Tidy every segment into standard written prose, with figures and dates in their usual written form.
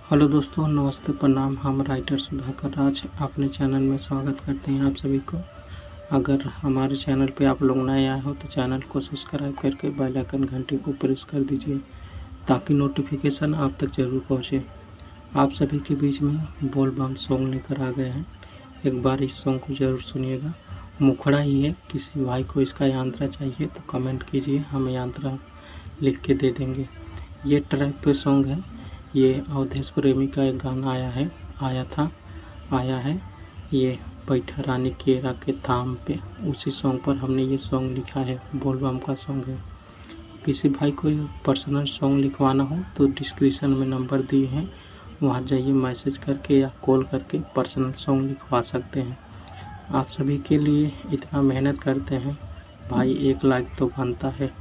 Hello दोस्तों, नमस्ते, प्रणाम। हम राइटर सुधाकर राज अपने चैनल में स्वागत करते हैं आप सभी को। अगर हमारे चैनल पे आप लोग नए आए हो तो चैनल को सब्सक्राइब करके बेल आइकन घंटी को प्रेस कर दीजिए ताकि नोटिफिकेशन आप तक ज़रूर पहुँचे। आप सभी के बीच में बोल बम सॉन्ग लेकर आ गए हैं। एक बार इस सॉन्ग को ज़रूर सुनिएगा। मुखड़ा ही है, किसी भाई को इसका यांत्रा चाहिए तो कमेंट कीजिए, हम यांत्रा लिख के दे देंगे। ये ट्रैक पे सॉन्ग है। ये अवधेश प्रेमी का एक गाना आया है ये बैठा रानी केरा के थाम पे। उसी सॉन्ग पर हमने ये सॉन्ग लिखा है, बोल बम का सॉन्ग है। किसी भाई को पर्सनल सॉन्ग लिखवाना हो तो डिस्क्रिप्शन में नंबर दिए हैं, वहाँ जाइए, मैसेज करके या कॉल करके पर्सनल सॉन्ग लिखवा सकते हैं। आप सभी के लिए इतना मेहनत करते हैं भाई, एक लाइक तो बनता है।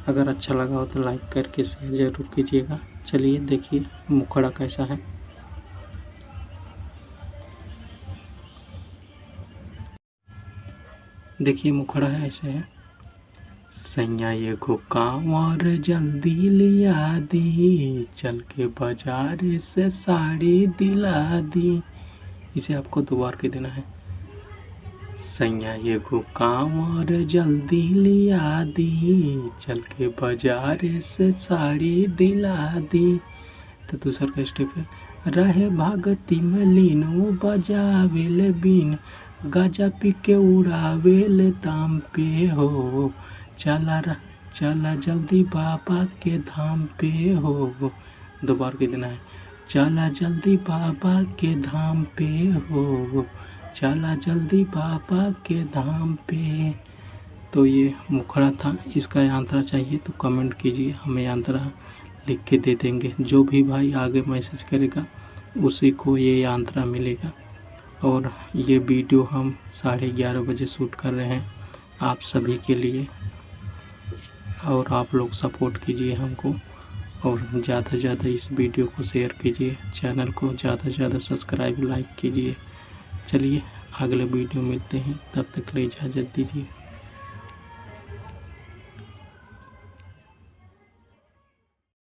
अगर अच्छा लगा हो तो लाइक करके शेयर ज़रूर कीजिएगा। चलिए देखिए मुखड़ा कैसा है। देखिए मुखड़ा है, ऐसे है। सैया ये को कांवर जल्दी लिया दी, चल के बाजार से साड़ी दिला दी। इसे आपको 2 बार के देना है। सैया ये को कांवर जल्दी लिया दी, चल के बाजार से साड़ी दिला दी। तो दूसरा का स्टेप है, रहे भागती में लीनो बजावेल बीन, गाजा पी के उड़ावेल दाम पे हो, चला जल्दी बाबा के धाम पे हो। 2 बार के देना है। चला जल्दी बाबा के धाम पे हो, चला जल्दी बाबा के धाम पे। तो ये मुखड़ा था। इसका यांत्रा चाहिए तो कमेंट कीजिए, हमें यांत्रा लिख के दे देंगे। जो भी भाई आगे मैसेज करेगा उसी को ये यांत्रा मिलेगा। और ये वीडियो हम 11:30 बजे शूट कर रहे हैं आप सभी के लिए। और आप लोग सपोर्ट कीजिए हमको और ज़्यादा से ज़्यादा इस वीडियो को शेयर कीजिए, चैनल को ज़्यादा से ज़्यादा सब्सक्राइब लाइक कीजिए। चलिए अगले वीडियो मिलते हैं, तब तक के लिए इजाज़त दीजिए।